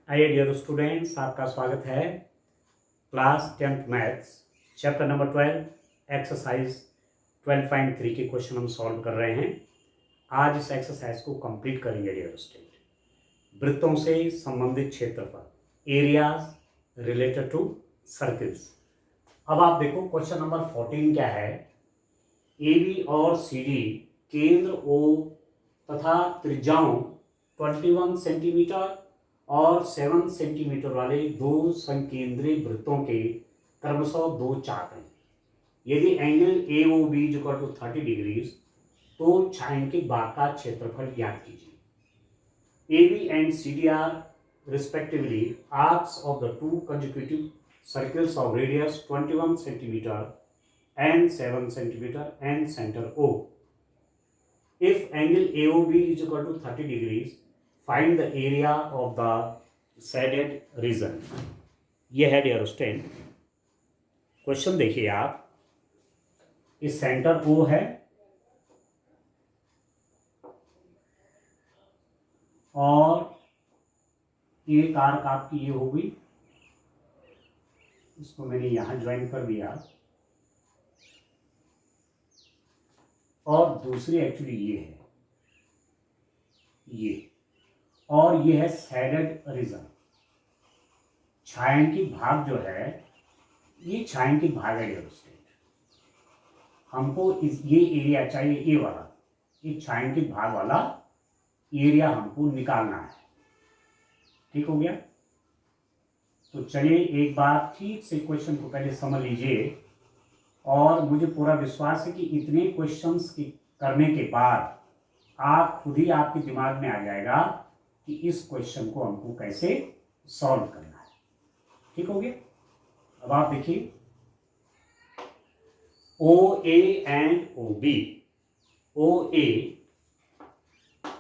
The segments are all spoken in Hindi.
आइए डियर स्टूडेंट्स, आपका स्वागत है class 10th maths chapter number 12 exercise 12.3 के क्वेश्चन हम सॉल्व कर रहे हैं। आज इस एक्सरसाइज को कंप्लीट करेंगे डियर स्टूडेंट। वृत्तों से संबंधित क्षेत्रफल, एरियाज रिलेटेड टू सर्किल्स। अब आप देखो क्वेश्चन नंबर 14 क्या है। ए बी और सी डी केंद्र ओ तथा त्रिज्याओं 21 सेंटीमीटर और 7 सेंटीमीटर वाले दो संकेंद्री वृत्तों के क्रमशः दो चाप हैं। यदि angle A O B equal to 30 degrees तो छायांकित भाग का क्षेत्रफल ज्ञात कीजिए। A B and C D are respectively arcs of the two consecutive circles of radius 21 centimeter and 7 centimeter and center O. If angle AOB is equal to 30 degrees, find the area of the shaded region. ये है डियर स्टूडेंट। क्वेश्चन देखिए आप, इस सेंटर O है और एक आर्क आपकी ये होगी, इसको मैंने यहां ज्वाइन कर दिया, और दूसरी एक्चुअली ये है, ये, और ये है शैडेड रीजन। छायांकित भाग जो है, ये छायांकित भाग है डियर स्टूडेंट। हमको ये एरिया चाहिए, ये वाला, ये छायांकित भाग वाला एरिया हमको निकालना है। ठीक हो गया? तो चलिए एक बार ठीक से क्वेश्चन को पहले समझ लीजिए, और मुझे पूरा विश्वास है कि इतने क्वेश्चंस करने के बाद आप खुद ही आपके दिमाग में आ जाएगा कि इस क्वेश्चन को हमको कैसे सॉल्व करना है। ठीक हो गया? अब आप देखिए, O A and O B, O A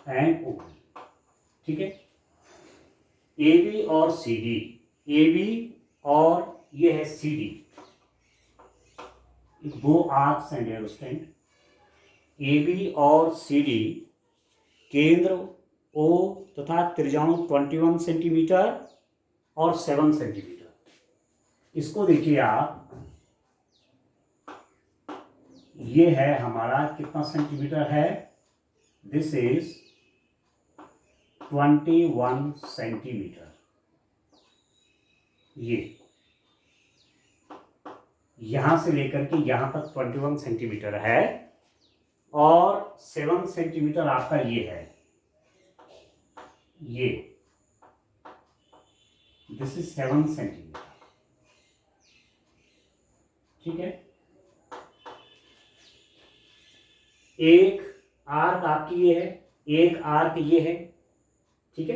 and O B, ठीक है। ए बी और सी डी, ए बी और ये है सी डी, दो आर्क्स एंड एरोस्टेंट। ए बी और सी डी केंद्र ओ तथा त्रिज्याओं 21 सेंटीमीटर और 7 सेंटीमीटर। इसको देखिए आप, ये है हमारा कितना सेंटीमीटर है, दिस इज 21 सेंटीमीटर। ये यहां से लेकर के यहां तक 21 सेंटीमीटर है, और 7 सेंटीमीटर आपका ये है, ये, दिस इज 7 सेंटीमीटर। ठीक है। एक आर्क आपकी ये है, एक आर्क ये है, ठीक है।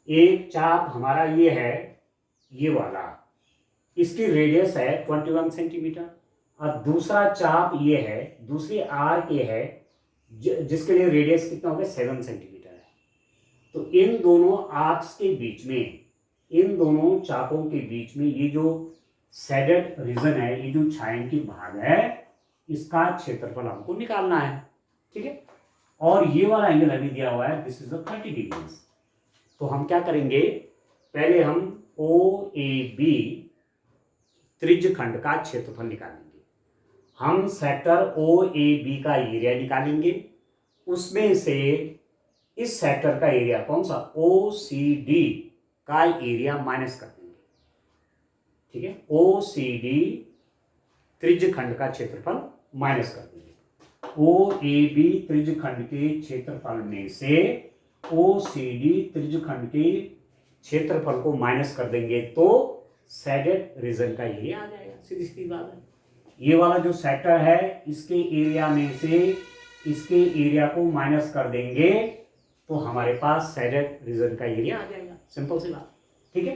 एक चाप हमारा ये है, ये वाला, इसकी रेडियस है 21 सेंटीमीटर, और दूसरा चाप ये है, दूसरी आर्क ये है, जिसके लिए रेडियस कितना हो गया, 7 सेंटीमीटर है। तो इन दोनों आर्क्स के बीच में, इन दोनों चापों के बीच में ये जो शैडेड रीजन है, ये जो छायांकित भाग है, इसका क्षेत्रफल हमको निकालना है। ठीक है। और ये वाला एंगल अभी दिया हुआ है, दिस इज 30 डिग्री। तो हम क्या करेंगे, पहले हम ओ ए बी त्रिज्य खंड का क्षेत्रफल निकालेंगे। हम सेक्टर ओ ए बी का एरिया निकालेंगे, उसमें से इस सेक्टर का एरिया कौन सा, ओ सी डी का एरिया माइनस कर देंगे। ठीक है। ओ सी डी त्रिज्य खंड का क्षेत्रफल माइनस कर देंगे। ओ ए बी त्रिज्य खंड के क्षेत्रफल में से ओ सी डी त्रिज्य खंड के क्षेत्रफल को माइनस कर देंगे तो शैडेड रीजन का एरिया आ जाएगा। सीधी सीधी बात है। ये वाला जो सेक्टर है, इसके एरिया में से इसके एरिया को माइनस कर देंगे तो हमारे पास शैडेड रीजन का एरिया आ जाएगा। सिंपल सी बात। ठीक है।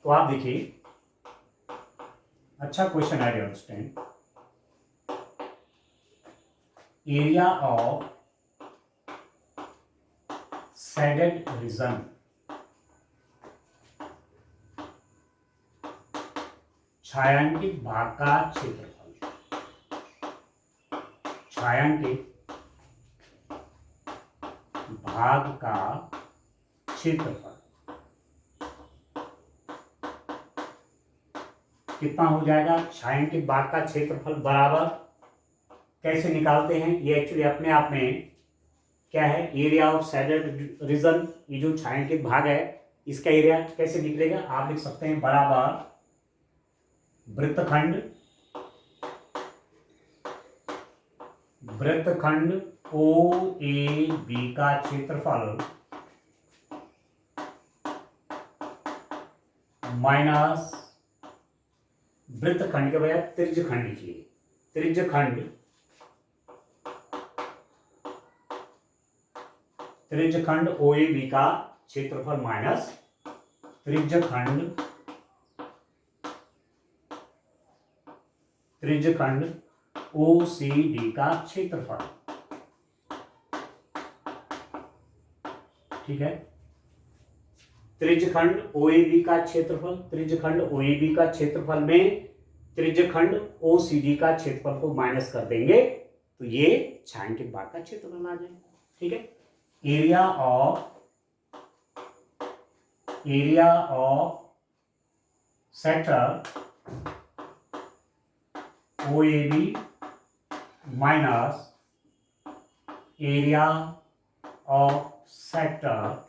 तो आप देखिए, अच्छा क्वेश्चन है, understand. Area of shaded region, छायांकित भाग का क्षेत्रफल, छायांकित भाग का क्षेत्रफल कितना हो जाएगा, छायांकित भाग का क्षेत्रफल बराबर कैसे निकालते हैं, ये एक्चुअली अपने आप में क्या है, एरिया ऑफ शेडेड रीजन। ये जो छायांकित भाग है इसका एरिया कैसे निकलेगा, आप लिख सकते हैं बराबर वृत्तखंड ओ ए बी का क्षेत्रफल माइनस वृत्तखंड के बजाय त्रिज्यखंड लिखिए, त्रिज्यखंड ओ ए बी का क्षेत्रफल माइनस त्रिज्यखंड ओ सी डी का क्षेत्रफल। ठीक है, त्रिज्यखंड ओ ए बी का क्षेत्रफल, त्रिज्यखंड ओ ए बी का क्षेत्रफल में त्रिज्यखंड ओ सी डी का क्षेत्रफल को माइनस कर देंगे तो ये छायांकित भाग का क्षेत्रफल आ जाएगा। ठीक है, area of sector O A B minus area of sector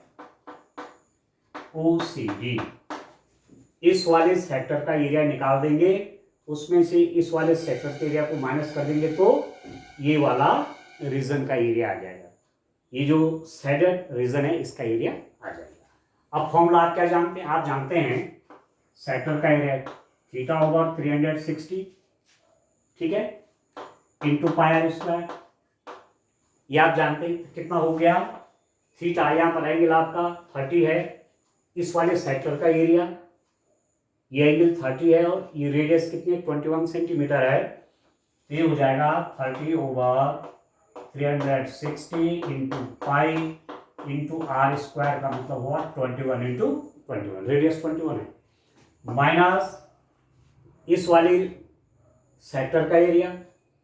O C D. इस वाले सेक्टर का एरिया निकाल देंगे, उसमें से इस वाले सेक्टर के एरिया को माइनस कर देंगे तो ये वाला रीजन का एरिया आ जाएगा। ये जो शेडेड रीजन है इसका एरिया आ जाएगा। अब फॉर्मूला आप क्या जानते हैं, आप जानते हैं सेक्टर का एरिया थीटा ओवर 360, ठीक है, इंटू पाई आर स्क्वायर। ये आप जानते हैं कितना हो गया, थीटा यहाँ पर एंगल आपका 30 है, इस वाले सेक्टर का एरिया ये एंगल 30 है और ये रेडियस कितनी 21 सेंटीमीटर है, तो ये हो जाएगा 30 over 360 into pi into r square का मतलब हुआ 21 इंटू 21, रेडियस 21 है, माइनस इस वाले सेक्टर का एरिया,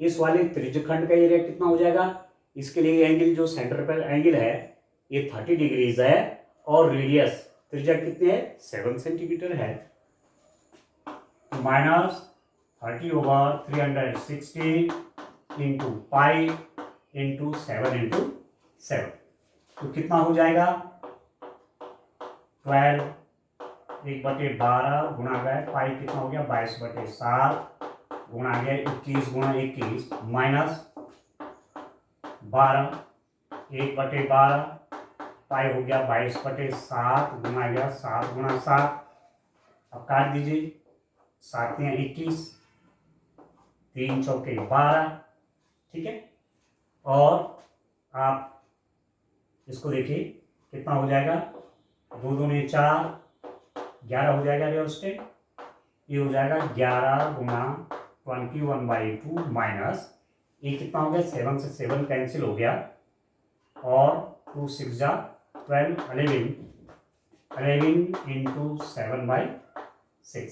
इस वाले त्रिज्यखंड का एरिया कितना हो जाएगा, इसके लिए एंगल जो सेंटर पर एंगल है ये 30 डिग्रीज है और रेडियस त्रिज्या कितने है 7 सेंटीमीटर है, minus 30 over 360 into pi into 7 into 7, तो कितना हो जाएगा 12 1/12 गुणा गया पाई कितना हो गया 22/7 गुणा गया 21 गुणा 21 माइनस 12 1/12 पाई हो गया 22/7 गुणा गया 7 गुणा 7, अब काट दीजिए 7 या 21 3 चौके 12, ठीक है, और आप इसको देखिए कितना हो जाएगा 2 दूनी 4 11 हो जाएगा रियोस्टेट, ये हो जाएगा 11 गुणा 21/2 माइनस ये कितना हो गया 7 से 7 कैंसिल हो गया और 2 6 जा 12 11 इंटू 7/6,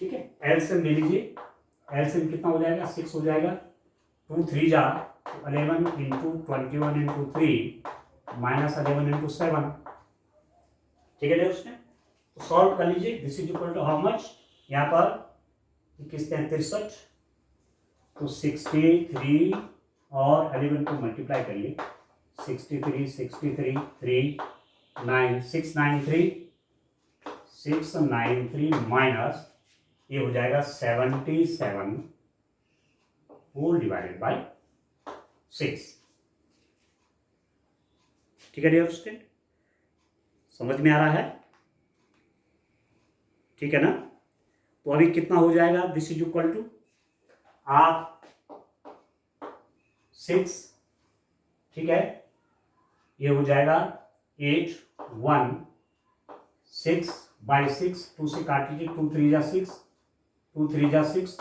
ठीक है, एलसीएम ले लीजिए, एलसीएम कितना हो जाएगा 6 हो जाएगा, 2 3 जा 11 इंटू 21 इंटू 3 माइनस 11 इंटू 7, ठीक है उसने तो सॉल्व कर लीजिए, this is equal to how much, यहाँ पर 21 63 तो 63 और 11 को मल्टीप्लाई करिए 63 3 9 693 माइनस ये हो जाएगा 77 होल डिवाइडेड बाय 6, ठीक है डियर स्टूडेंट, समझ में आ रहा है, ठीक है ना, तो अभी कितना हो जाएगा, दिस इज इक्वल टू आप 6, ठीक है, ये हो जाएगा 8 1 6/6 2 से काट लीजिए 2 3 जा 6 2 3 जा 6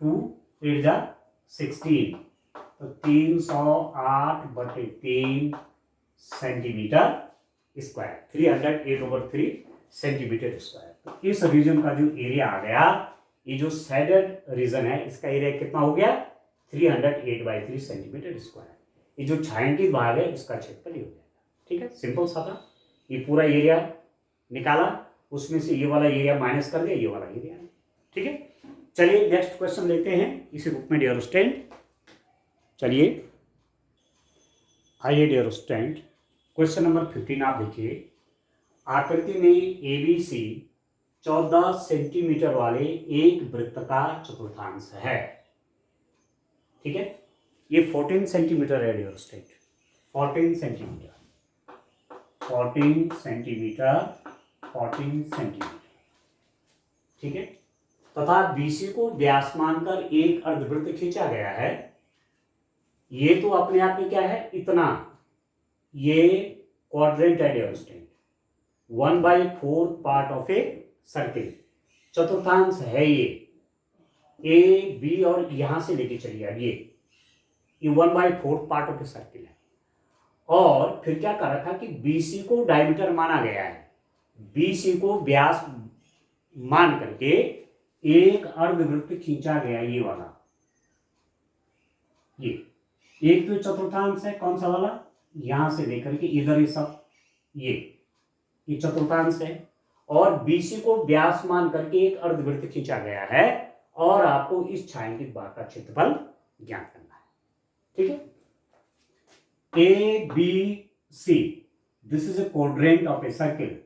2 8 जा 16, तो 308/3 सेंटीमीटर स्क्वायर, 308/3 सेंटीमीटर स्क्वायर। तो इस रीजन का जो एरिया आ गया, ये जो शेडेड रीजन है इसका एरिया कितना हो गया 308/3 सेंटीमीटर स्क्वायर। ये जो छायांकित भाग है इसका क्षेत्रफल ये हो जाएगा, ठीक है, सिंपल सा था, ये पूरा एरिया निकाला, उसमें से ये वाला एरिया माइनस कर दिया, ये वाला एरिया ठीक है, चलिए नेक्स्ट क्वेश्चन लेते हैं इसी बुक में डियर स्टूडेंट। चलिए आइए डियर स्टूडेंट, क्वेश्चन नंबर 15 आप देखिए। आकृति में ABC 14 सेंटीमीटर वाले एक वृत्त का चतुर्थांश है। ठीक है, ये 14 सेंटीमीटर है dear student, 14 centimetre 14 centimetre 14 centimetre. ठीक है, तथा BC को व्यास मानकर एक अर्धवृत्त खींचा गया है। ये तो अपने आप में क्या है, इतना, ये क्वाड्रेंट है dear student, 1/4 part of a circle, चतुर्थांश है ये। A B और यहां से लेके चलिए अब ये 1/4 पार्ट ऑफ ए सर्किल है। और फिर क्या कर रखा कि BC को डायमीटर माना गया है, BC को व्यास मान करके एक अर्धवृत्त खींचा गया, ये वाला, ये एक तो चतुर्थांश है, कौन सा वाला, यहां से लेकर के इधर, ये सब ये चतुर्थांश है। और BC को व्यास मान करके एक अर्धवृत्त खींचा गया है और आपको इस छायांकित बार का क्षेत्रफल ज्ञात करना है। ठीक है, ABC this is a quadrant of a circle,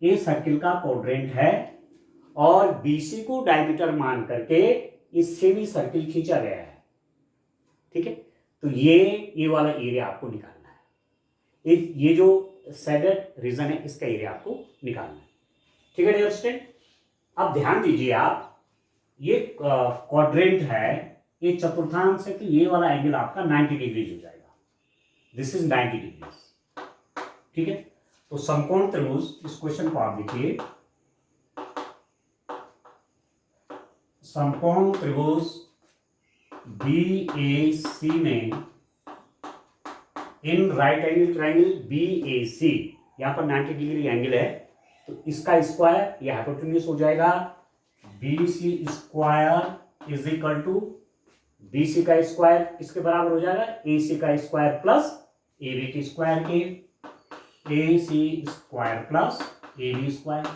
ये सर्किल का क्वाड्रेंट है और BC को डायमीटर मान करके इस सेमी सर्किल खींचा गया है। ठीक है, तो ये वाला एरिया आपको निकालना है, ये जो शेडेड रीजन है इसका एरिया आपको निकालना है। ठीक है डियर स्टूडेंट, अब ध्यान दीजिए आप, ये क्वाड्रेंट है, ये चतुर्थांश है, तो ये वाला एंगल आपका 90 डिग्री हो जाएगा, दिस इज 90 डिग्री। ठीक है, तो समकोण त्रिभुज, इस क्वेश्चन को आप देखिए, समकोण त्रिभुज BAC में in right angle triangle BAC, यहां पर 90 डिग्री एंगल है, तो इसका स्क्वायर ये हाइपोटेन्यूज हो जाएगा, BC square is equal to, BC का स्क्वायर किसके बराबर हो जाएगा, AC का स्क्वायर प्लस AB की स्क्वायर के, AC square plus AB square,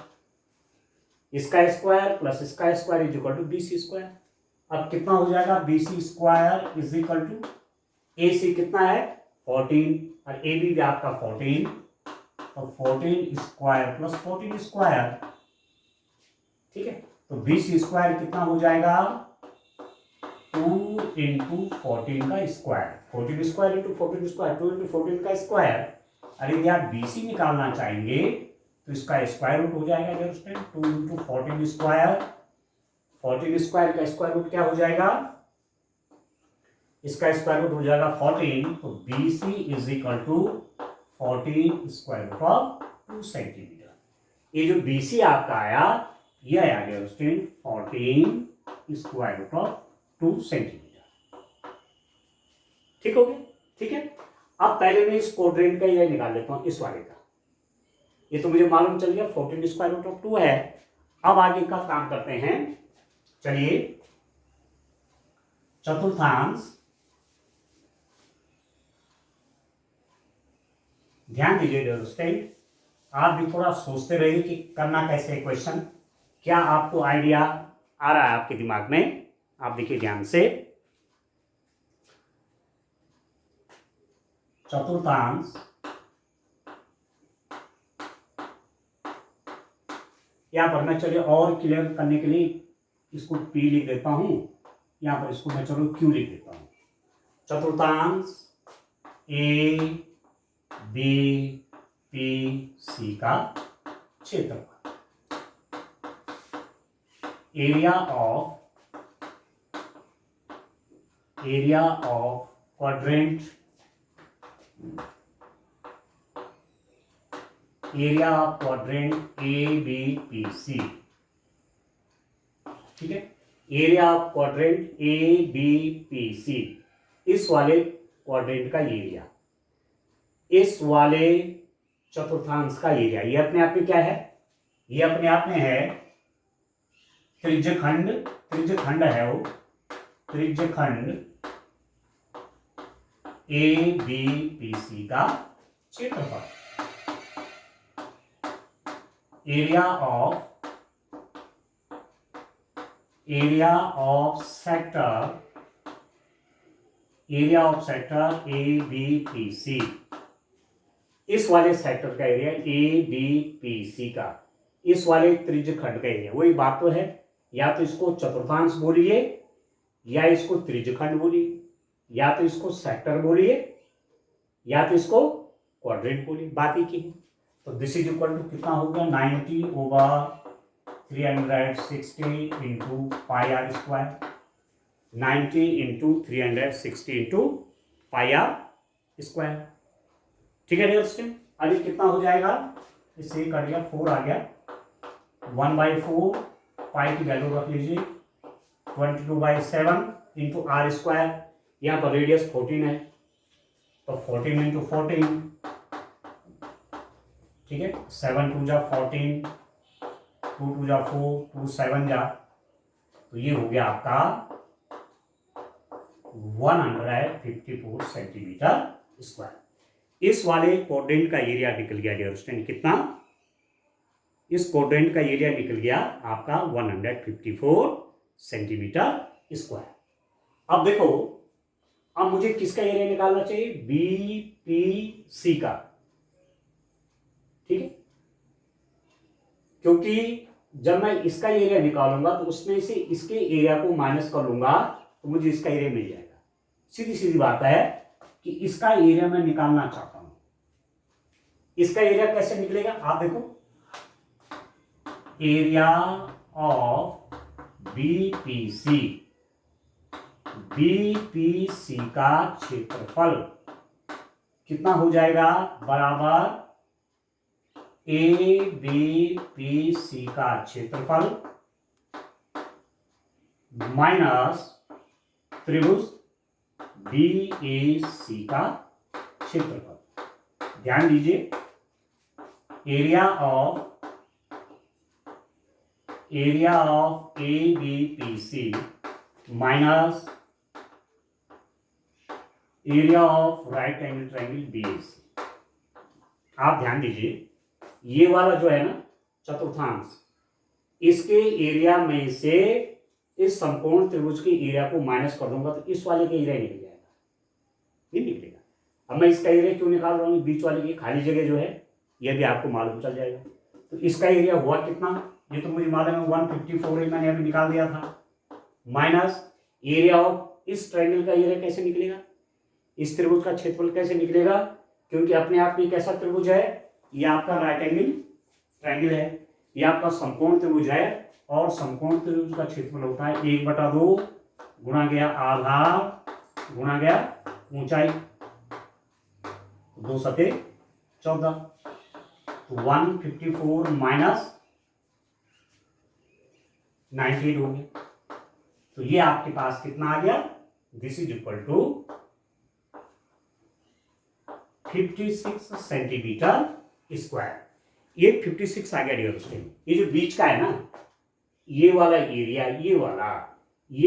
इसका स्क्वायर प्लस इसका square is equal to BC square. अब कितना हो जाएगा, BC square is equal to, AC कितना है 14 और AB भी आपका 14, तो 14 स्क्वायर प्लस 14 स्क्वायर। ठीक है, तो BC स्क्वायर कितना हो जाएगा, 2 इंटू 14 का square, 14 square into 14 square, 2 into 14 का स्क्वायर। अरे यदि आप BC निकालना चाहेंगे तो इसका स्क्वायर रूट हो जाएगा 2 इंटू 14 स्क्वायर, 14 स्क्वायर का स्क्वायर रूट क्या हो जाएगा, इसका स्क्वायर रूट हो जाएगा 14, तो BC is equal to 14 square root of 2 centimetre. ये जो BC आपका आया, ये आया गया student 14 square root of 2 centimetre. ठीक हो गया, ठीक है। अब पहले मैं इस क्वाड्रेंट का ये निकाल लेता हूं, इस वाले का, ये तो मुझे मालूम चल गया 14 स्क्वायर रूट ऑफ 2 है। अब आगे का काम करते हैं, चलिए चतुर्थांश, ध्यान दीजिए डियर स्टूडेंट, आप भी थोड़ा सोचते रहिए कि करना कैसे क्वेश्चन, क्या आपको आइडिया आ रहा है आपके दिमाग में, आप देखिए ध्यान से। चतुर्थांश, यहां पर मैं चलिए और क्लियर करने के लिए इसको P लिख देता हूं, यहां पर इसको मैं चलो Q लिख देता हूं। चतुर्थांश ABPC का क्षेत्रफल, area of quadrant, area of quadrant ABPC। ठीक है, एरिया ऑफ क्वाड्रेंट ABPC, इस वाले क्वाड्रेंट का एरिया, इस वाले चतुर्थांश का एरिया, ये अपने आप में क्या है, ये अपने आप में है त्रिज्यखंड, त्रिज्यखंड है वो, त्रिज्यखंड ABPC का क्षेत्रफल, area of area of sector A B P C, इस वाले सेक्टर का area A B P C का, इस वाले त्रिज्य खंड का एरिया, वही बात तो है, या तो इसको चतुर्थांश बोलिए या इसको त्रिज्य खंड बोलिए, या तो इसको सेक्टर बोलिए या तो इसको क्वाड्रेंट बोलिए, बात ही की है। तो दिस इज इक्वल टू कितना हो गया 90/360 into pi r square, 90 into 360 into pi r square. ठीक है डियर स्टूडेंट, अभी कितना हो जाएगा, इससे कट गया 4 आ गया, 1/4 पाई की वैल्यू रख लीजिए, 22/7 इंटू आर स्क्वायर, यहाँ पर रेडियस 14 है तो 14 इंटू 14, ठीक है, 7 2 जा 14, 2 2 जा 4, 2 7 जा, तो ये हो गया आपका 154 सेंटीमीटर स्क्वायर। इस वाले क्वाड्रेंट का एरिया निकल गया डियर स्टूडेंट, कितना, इस क्वाड्रेंट का एरिया निकल गया आपका 154 सेंटीमीटर स्क्वायर। अब देखो, अब मुझे किसका एरिया निकालना चाहिए, बी पी सी का, ठीक है, क्योंकि जब मैं इसका एरिया निकालूंगा तो उसमें से इसके एरिया को माइनस कर लूंगा तो मुझे इसका एरिया मिल जाएगा। सीधी सीधी बात है कि इसका एरिया मैं निकालना चाहता हूं, इसका एरिया कैसे निकलेगा, आप देखो, एरिया ऑफ बीपीसी, बीपीसी का क्षेत्रफल कितना हो जाएगा, बराबर ए बी पी सी का क्षेत्रफल माइनस त्रिभुज बी ए सी का क्षेत्रफल। ध्यान दीजिए, area of A B P C minus area of right angle triangle B A C. आप ध्यान दीजिए, ये वाला जो है ना चतुर्थांश, इसके एरिया में से इस समकोण त्रिभुज के एरिया को माइनस कर दूंगा तो इस वाले का एरिया निकल जाएगा, नहीं निकलेगा। अब मैं इसका एरिया क्यों निकाल रहा हूँ, बीच वाले की खाली जगह जो है यह भी आपको मालूम चल जाएगा। तो इसका एरिया हुआ कितना, ये तो मुझे मालूम है 154 है, मैंने अभी निकाल दिया था, माइनस एरिया ऑफ इस ट्रायंगल का एरिया कैसे निकलेगा, इस त्रिभुज का क्षेत्रफल कैसे निकलेगा, क्योंकि अपने आप में कैसा त्रिभुज है, ये आपका राइट एंगल ट्रायंगल है, ये आपका समकोण त्रिभुज है, और समकोण त्रिभुज का क्षेत्रफल होता है 1/2 गुणा गया आधार गुणा गया ऊंचाई, 2 सते 14, तो 154 माइनस 98 हो गया। तो ये आपके पास कितना आ गया, this is equal to 56 centimetre square. ये 56 आ गया डियर स्टूडेंट। ये जो बीच का है ना, ये वाला एरिया, ये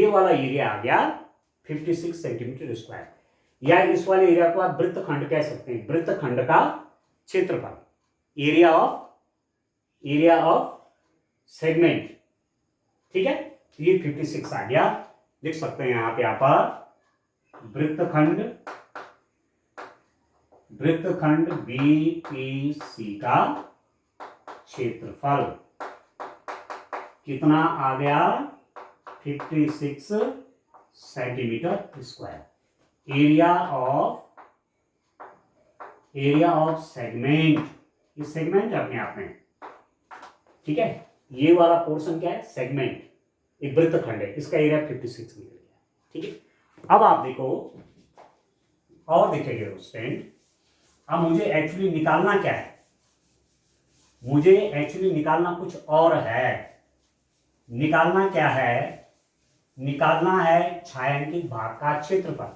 वाला एरिया आ गया 56 सेंटीमीटर स्क्वायर, या इस वाले एरिया को आप वृत्तखंड कह सकते हैं, वृत्तखंड का क्षेत्रफल, एरिया ऑफ सेगमेंट, ठीक है। ये 56 आ गया, लिख सकते हैं आप यहां पर वृत्तखंड बीपीसी का क्षेत्रफल कितना आ गया, 56 centimetre square. Area of segment, ये सेगमेंट है अपने आप में, ठीक है, ये वाला पोर्शन क्या है, सेगमेंट, एक वृत्तखंड है, इसका एरिया 56 निकल गया, ठीक है। अब आप देखो और देखेंगे स्टूडेंट, अब मुझे एक्चुअली निकालना क्या है, मुझे एक्चुअली निकालना कुछ और है। निकालना क्या है, निकालना है छायांकित भाग का क्षेत्रफल,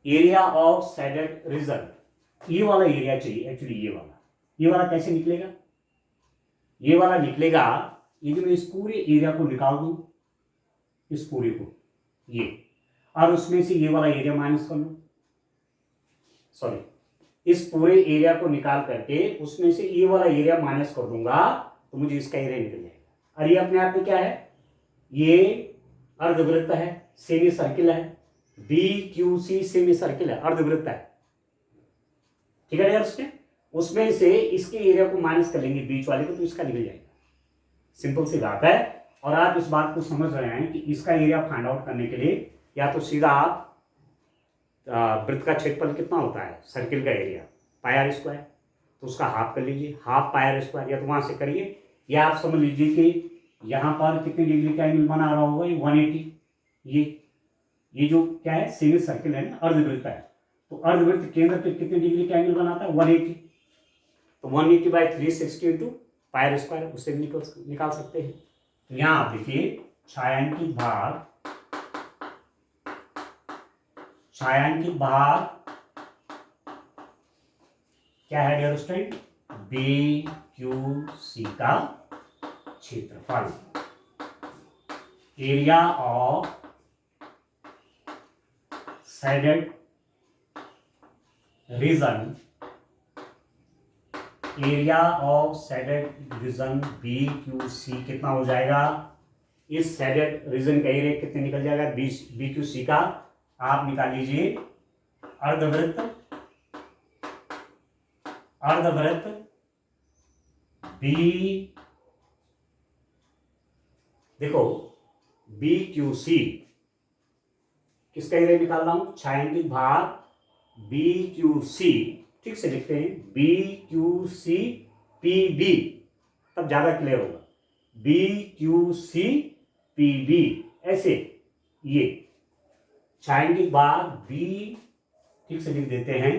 एरिया ऑफ शेडेड रीजन। ये वाला एरिया चाहिए एक्चुअली, ये वाला कैसे निकलेगा, ये वाला निकलेगा, यदि मैं इस पूरे एरिया को निकाल दूं, इस पूरे को, ये, और उसमें से ये वाला एरिया माइनस कर लूं, सॉरी, इस पूरे एरिया को निकाल करके उसमें से ये वाला एरिया माइनस कर दूंगा तो मुझे इसका एरिया निकल जाएगा। और ये अपने आप में क्या है, ये अर्धवृत्त है, सेमी सर्किल है, BQC सेमी सर्किल है, अर्धवृत्त है, ठीक है यार। उसमें से इसके एरिया को माइनस कर लेंगे बीच वाले को, तो इसका निकल जाएगा, सिंपल सी बात है। और आप इस बात को समझ रहे हैं कि इसका एरिया फाइंड आउट करने के लिए या तो सीधा आप वृत्त का क्षेत्रफल कितना होता है सर्किल का एरिया पाई आर स्क्वायर, तो उसका हाफ कर लीजिए, हाफ पाई आर स्क्वायर, या तो वहां से करिए, या आप समझ लीजिए कि यहाँ पर कितने डिग्री का एंगल बना रहा होगा, ये 180। ये जो क्या है सेमी सर्किल है ना, अर्धवृत्त है, तो अर्धवृत्त केंद्र पे कितने डिग्री का एंगल बनाता है 180, तो 180/360 इंटू पाई आर स्क्वायर, उससे निकाल सकते हैं। तो यहाँ आप देखिए छायांकित भाग क्या है डियर स्टूडेंट, BQC का क्षेत्रफल, area of shaded region, area of shaded region BQC कितना हो जाएगा, इस शेडेड रीजन का एरिया कितने निकल जाएगा BQC का, आप निकाल लीजिए अर्धवृत्त B, देखो BQC किसका एरिया निकाल रहा हूं, छायांकित भाग BQC, ठीक से लिखते हैं BQC PB, तब ज्यादा क्लियर होगा, BQC PB, ऐसे ये छायांकित भाग B, ठीक से लिख देते हैं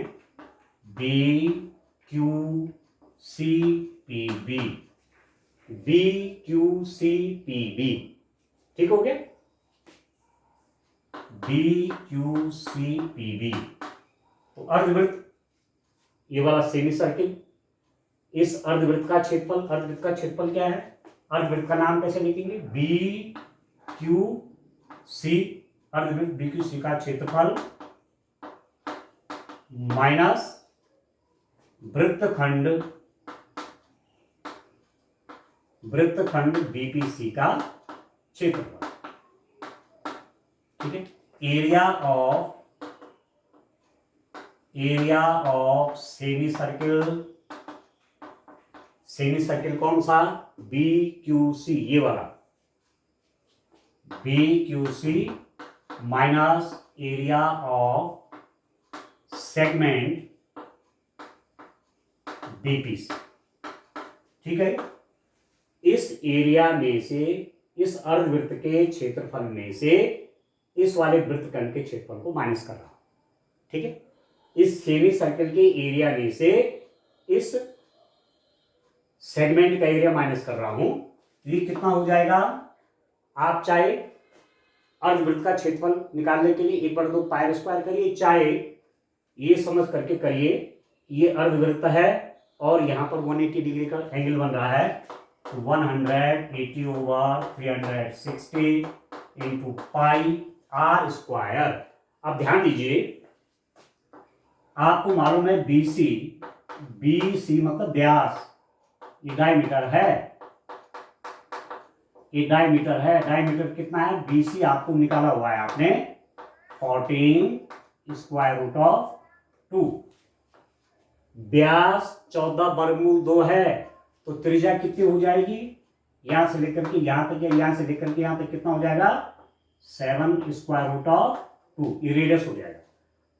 BQC PB, BQC PB, ठीक हो गया, BQC PB। तो अर्धवृत्त ये वाला सेमी सर्किल, इस अर्धवृत्त का क्षेत्रफल क्या है, अर्धवृत्त का नाम कैसे लिखेंगे BQC, अर्धवृत्त BQC का क्षेत्रफल माइनस वृत्तखंड BPC का क्षेत्रफल, ठीक है। एरिया ऑफ सेमी सर्किल कौन सा, BQC, ये वाला BQC minus area of segment BPC, ठीक है। इस एरिया में से, इस अर्धवृत्त के क्षेत्रफल में से इस वाले वृत्तखंड के क्षेत्रफल को माइनस कर रहा हूं, ठीक है। इस सेमी सर्किल के एरिया में से इस सेगमेंट का एरिया माइनस कर रहा हूं, ये कितना हो जाएगा, आप चाहे अर्धवृत्त का क्षेत्रफल निकालने के लिए 1/2 पाई आर स्क्वायर करिए, चाहे ये समझ करके करिए ये अर्धवृत्त है और यहां पर 180 डिग्री का एंगल बन रहा है, तो 180/360 इंटू पाई आर स्क्वायर। अब ध्यान दीजिए, आपको मालूम है BC मतलब व्यास, ये डायमीटर है, डायमीटर कितना है BC आपको निकाला हुआ है आपने 14√2, व्यास 14 वर्गमूल 2 है, तो त्रिज्या कितनी हो जाएगी, यहां से लेकर के यहां तक, यहां से लेकर के यहां तक कितना हो जाएगा 7√2, ये रेडियस हो जाएगा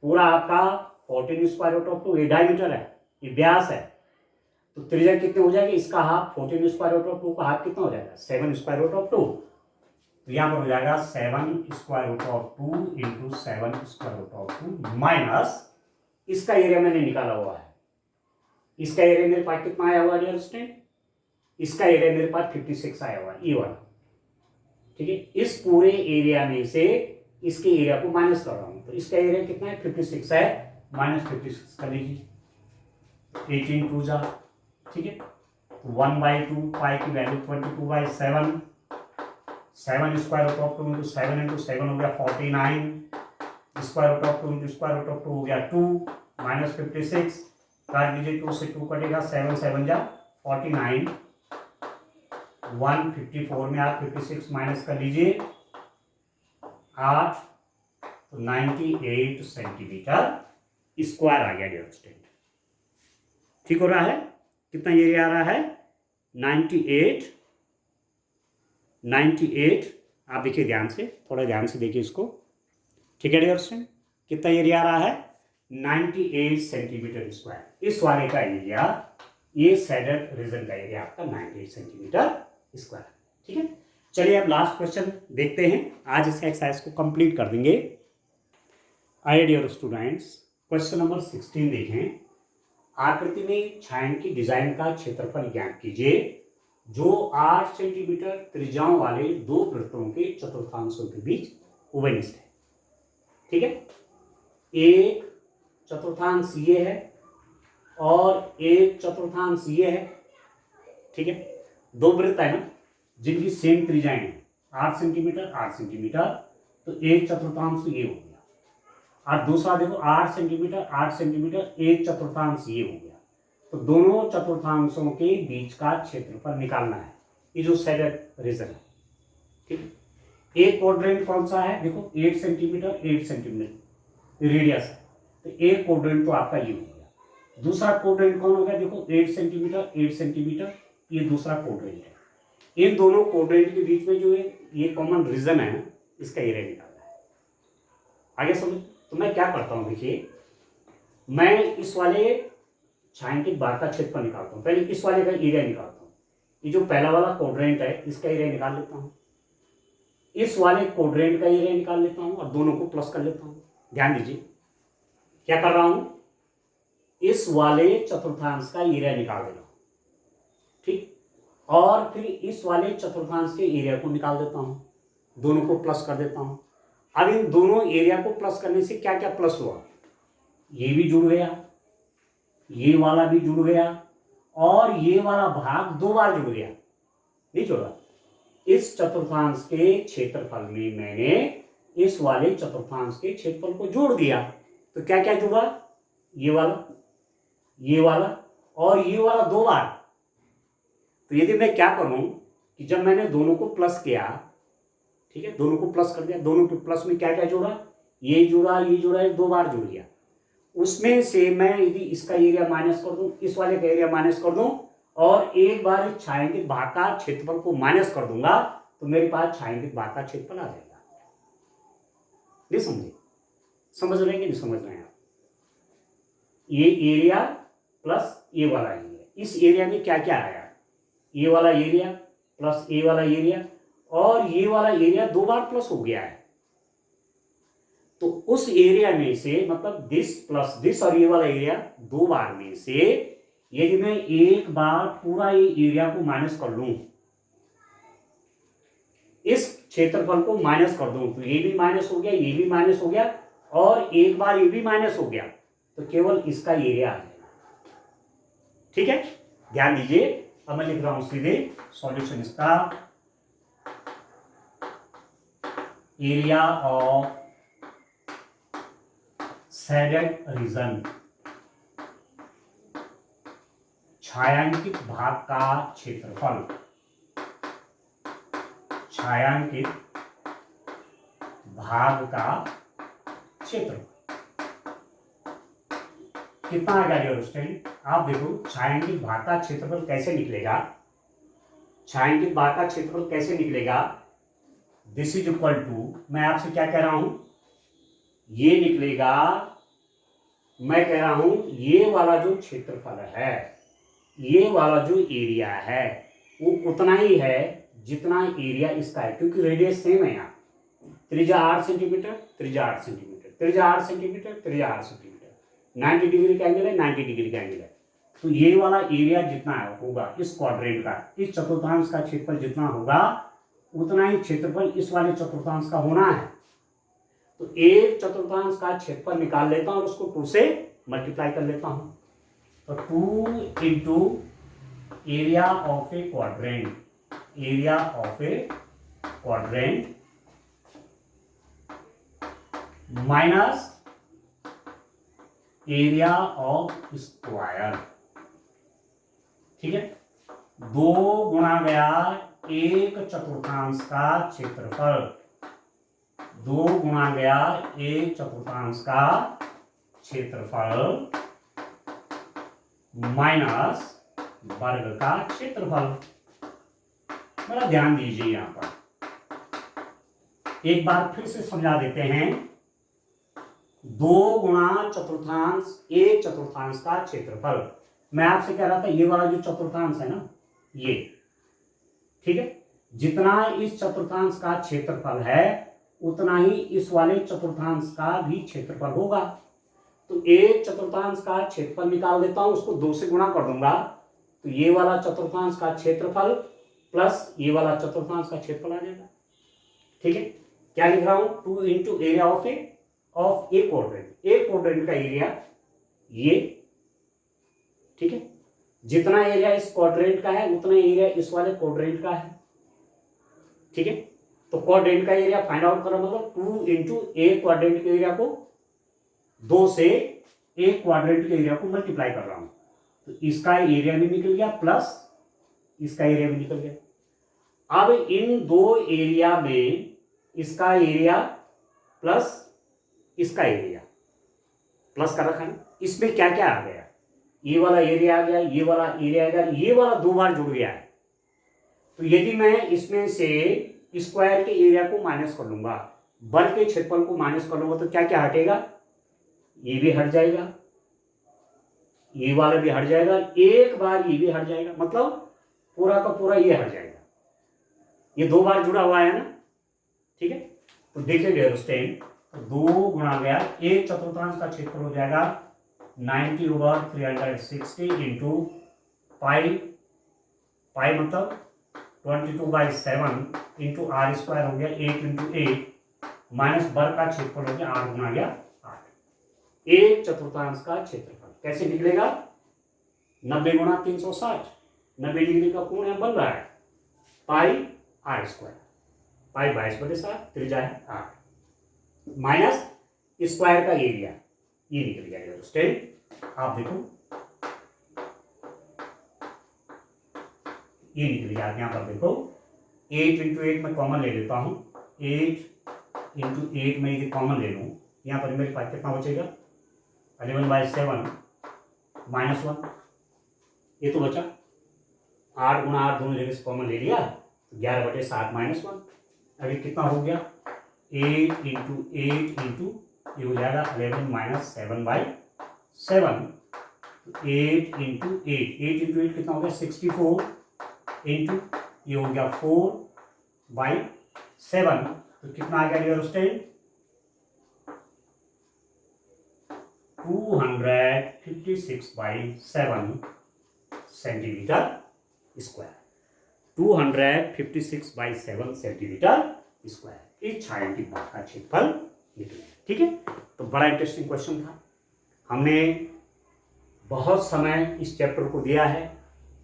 पूरा आपका 14√2, ये डायमीटर है, ये व्यास है, तो त्रिज्या कितनी हो जाएगी, इसका हाफ 14√2 का हाफ कितना हो जाएगा 7√2, तो यहां पर हो जाएगा 7√2 इंटू 7√2 माइनस इसका एरिया मैंने निकाला हुआ है, इसका एरिया मेरे पास कितना आया हुआ है स्टूडेंट, इसका एरिया मेरे पास 56 आया हुआ है, ये वाला, ठीक है। इस पूरे एरिया में से इसके एरिया को माइनस कर रहा हूं, तो इसका एरिया कितना है 56 है, -56 कर लीजिए, 18 जा, ठीक है। 1/2 पाई की वैल्यू 22/7, 7√2 इंटू 7 इंटू 7 हो गया 49, √2 इंटू √2 हो गया 2, -56 काट दीजिए, 2 से 2 कटेगा, 7 7 जा 49, 154 में आप 56 माइनस कर लीजिए 8, तो 98 सेंटीमीटर स्क्वायर आ गया डियर स्टूडेंट। ठीक हो रहा है? कितना एरिया आ रहा है? 98। आप देखिए ध्यान से, थोड़ा ध्यान से देखिए इसको। ठीक है डियर स्टूडेंट, कितना एरिया आ रहा है? 98 सेंटीमीटर स्क्वायर। इस वाले का एरिया, ये सैडल रीजन का एरिया आपका 98 सेंटीमीटर स्क्वायर। ठीक है, चलिए अब लास्ट क्वेश्चन देखते हैं, आज इस एक्सरसाइज को कंप्लीट कर देंगे। आइए डियर स्टूडेंट्स, क्वेश्चन नंबर 16 देखें। आकृति में छायांकित डिजाइन का क्षेत्रफल ज्ञात कीजिए जो 8 सेंटीमीटर त्रिज्याओं वाले दो वृत्तों के चतुर्थांशों के बीच उभयनिष्ठ है। ठीक है, एक चतुर्थांश ये है और एक चतुर्थांश ये है। ठीक है, दो वृत्त है ना जिनकी सेम त्रिज्याएं हैं, 8 सेंटीमीटर 8 सेंटीमीटर, तो एक चतुर्थांश तो ये हो गया, और दूसरा देखो 8 सेंटीमीटर 8 सेंटीमीटर, एक चतुर्थांश ये हो गया। तो दोनों चतुर्थांशों के बीच का क्षेत्रफल निकालना है, ये जो सैडल रीजन है। ठीक है, एक क्वाड्रेंट कौन सा है? देखो 8 सेंटीमीटर 8 सेंटीमीटर रेडियस है, तो एक क्वाड्रेंट तो आपका ये हो गया। दूसरा क्वाड्रेंट कौन हो गया? देखो 8 सेंटीमीटर 8 सेंटीमीटर, ये दूसरा क्वाड्रेंट है। इन दोनों क्वाड्रेंट के बीच में जो है ये कॉमन रीजन है, इसका एरिया निकालना है। आगे समझ। तो मैं क्या करता हूं, देखिए मैं इस वाले छायांकित बार का क्षेत्रफल निकालता हूं। पहले इस वाले का एरिया निकालता हूं। ये जो पहला वाला क्वाड्रेंट है इसका एरिया निकाल लेता हूं, इस वाले क्वाड्रेंट का एरिया निकाल लेता हूं और दोनों को प्लस कर लेता हूं। ध्यान दीजिए क्या कर रहा हूं, इस वाले चतुर्थांश का एरिया निकाल दे रहा हूं। ठीक, और फिर इस वाले चतुर्थांश के एरिया को निकाल देता हूं, दोनों को प्लस कर देता हूं। अब इन दोनों एरिया को प्लस करने से क्या क्या प्लस हुआ? ये भी जुड़ गया, ये वाला भी जुड़ गया, और ये वाला भाग दो बार जुड़ गया, नहीं जुड़ा। इस चतुर्थांश के क्षेत्रफल में मैंने इस वाले चतुर्थांश के क्षेत्रफल को जोड़ दिया, तो क्या क्या जुड़ा? ये वाला और ये वाला दो बार। तो यदि मैं क्या करूं कि जब मैंने दोनों को प्लस किया, ठीक है, दोनों को प्लस कर दिया, दोनों के प्लस में क्या क्या जुड़ा? ये जुड़ा, ये जुड़ा, ये दो बार जुड़ गया। उसमें से मैं यदि इसका एरिया माइनस कर दूं, इस वाले का एरिया माइनस कर दूं, और एक बार इस छायांकित भाग का क्षेत्रफल को माइनस कर दूंगा, तो मेरे पास छायांकित भाग का क्षेत्रफल आ जाएगा। नहीं समझे? समझ रहे हैं कि नहीं समझ रहे हैं आप? ये एरिया प्लस ये वाला एरिया, इस एरिया में क्या क्या आया? ये वाला एरिया प्लस ये वाला एरिया, और ये वाला एरिया दो बार प्लस हो गया है। तो उस एरिया में से, मतलब दिस प्लस दिस, और ये वाला एरिया दो बार में से यदि मैं एक बार पूरा ये एरिया को माइनस कर लूं, इस क्षेत्रफल को माइनस कर दूं, तो ये भी माइनस हो गया, ये भी माइनस हो गया, और एक बार ये भी माइनस हो गया, तो केवल इसका एरिया आ जाएगा। ठीक है, ध्यान दीजिए। अब मैं लिख रहा हूं सीधे सॉल्यूशन इसका, एरिया ऑफ सैडल रीजन, छायांकित भाग का क्षेत्रफल, छायांकित भाग का क्षेत्रफल कितना आ गया डियर स्टूडेंट? आप देखो छायांकित भाग का क्षेत्रफल कैसे निकलेगा। छायांकित भाग का क्षेत्रफल कैसे निकलेगा? दिस इज इक्वल टू, मैं आपसे क्या कह रहा हूं, ये निकलेगा, मैं कह रहा हूं ये वाला जो क्षेत्रफल है, ये वाला जो एरिया है, वो उतना ही है जितना एरिया इसका है, क्योंकि रेडियस सेम है। यहाँ त्रिज्या 8 सेंटीमीटर, त्रिज्या 8 सेंटीमीटर, त्रिज्या 8 सेंटीमीटर, त्रिज्या 8 सेंटीमीटर, 90 डिग्री का एंगल है, 90 डिग्री का एंगल है। तो ये वाला एरिया जितना होगा इस क्वाड्रेंट का, इस चतुर्थांश का क्षेत्रफल जितना होगा, उतना ही क्षेत्रफल इस वाले चतुर्थांश का होना है। तो एक चतुर्थांश का क्षेत्रफल निकाल लेता हूं और उसको 2 से मल्टीप्लाई कर लेता हूं, तो 2 into area of A quadrant, area of A quadrant minus area of square. ठीक है, 2 गुणा गया एक चतुर्थांश का क्षेत्रफल, 2 गुणा गया एक चतुर्थांश का क्षेत्रफल माइनस वर्ग का क्षेत्रफल। बड़ा ध्यान दीजिए यहां पर, एक बार फिर से समझा देते हैं। 2 गुणा चतुर्थांश एक चतुर्थांश का क्षेत्रफल। मैं आपसे कह रहा था ये वाला जो चतुर्थांश है ना, ये ठीक है, जितना इस चतुर्थांश का क्षेत्रफल है उतना ही इस वाले चतुर्थांश का भी क्षेत्रफल होगा। तो एक चतुर्थांश का क्षेत्रफल निकाल देता हूं, उसको 2 से गुणा कर दूंगा, तो ये वाला चतुर्थांश का क्षेत्रफल प्लस ये वाला चतुर्थांश का क्षेत्रफल आ जाएगा। ठीक है, क्या लिख रहा हूं, 2 into area of A quadrant. एक क्वाड्रेंट का एरिया ये, ठीक है, जितना एरिया इस क्वाड्रेंट का है उतना एरिया इस वाले क्वाड्रेंट का है। ठीक है, तो क्वाड्रेंट का एरिया फाइंड आउट करना मतलब 2 इंटू एक क्वाड्रेंट के एरिया को 2 से एक क्वाड्रेंट के एरिया को मल्टीप्लाई कर रहा हूं, तो इसका एरिया भी निकल गया प्लस इसका एरिया भी निकल गया। अब इन दो एरिया में इसका एरिया प्लस इसका एरिया प्लस कर रखा है, इसमें क्या क्या आ गया, ये वाला एरिया आ गया, ये वाला एरिया आ गया, ये वाला 2 बार जुड़ गया है। तो यदि मैं इसमें से स्क्वायर के एरिया को माइनस कर लूंगा, वर्ग के क्षेत्रफल को माइनस कर लूंगा, तो क्या क्या हटेगा, ये भी हट जाएगा, ये वाला भी हट जाएगा, एक बार ये भी हट जाएगा, मतलब पूरा का पूरा ये हट जाएगा। ये 2 बार जुड़ा हुआ है ना। ठीक है, तो देखिए डियर स्टूडेंट, 2 गुणा गया एक चतुर्थांश का क्षेत्रफल हो जाएगा 90/360 इंटू पाई, पाई मतलब 22/7 इंटू आर स्क्वायर हो गया 8 इंटू 8 माइनस वर्ग का क्षेत्रफल हो गया 8 गुणा गया 8। एक चतुर्थांश का क्षेत्रफल कैसे निकलेगा, 90 गुणा 360, 90 डिग्री का कोण बन रहा है, पाई आर स्क्वायर, पाई 22/7, त्रिज्या है 8 माइनस स्क्वायर का एरिया, ये निकल जाएगा स्टूडेंट। आप देखो ये निकल गया, यहां पर देखो 8 इंटू 8 में कॉमन ले लेता हूं, 8 इंटू 8 में यदि कॉमन ले लूं, यहां पर मेरे पास कितना बचेगा 11/7 माइनस 1, ये तो बचा 8 गुणा 8 दोनों जगह से कॉमन ले लिया, 11/7 माइनस 1, अभी कितना हो गया 8 इंटू 8 इंटू ये हो जाएगा 11 माइनस 7/7, 8 इंटू 8, 8 इंटू 8 कितना हो गया 64 इंटू ये हो गया 4/7, तो कितना आ गया dear student 256/7 centimetre square, 256/7 centimetre square, इस छायांकित भाग का क्षेत्रफल निकला। ठीक है, तो बड़ा इंटरेस्टिंग क्वेश्चन था, हमने बहुत समय इस चैप्टर को दिया है,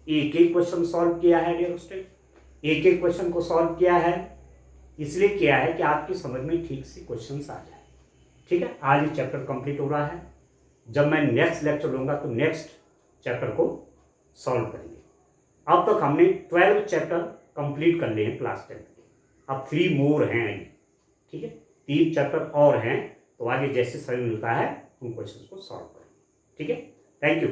एक एक क्वेश्चन सॉल्व किया है डियर स्टूडेंट, एक एक क्वेश्चन को सॉल्व किया है, इसलिए किया है कि आपकी समझ में ठीक से क्वेश्चन आ जाए। ठीक है, आज ये चैप्टर कंप्लीट हो रहा है, जब मैं नेक्स्ट लेक्चर लूंगा तो नेक्स्ट चैप्टर को सॉल्व करेंगे। अब तक हमने 12 चैप्टर कंप्लीट कर लिए हैं क्लास 10 के, अब 3 मोर हैं अभी। ठीक है, 3 चैप्टर और हैं, तो आगे जैसे समय मिलता है उन क्वेश्चन को सॉल्व करेंगे। ठीक है, थैंक यू।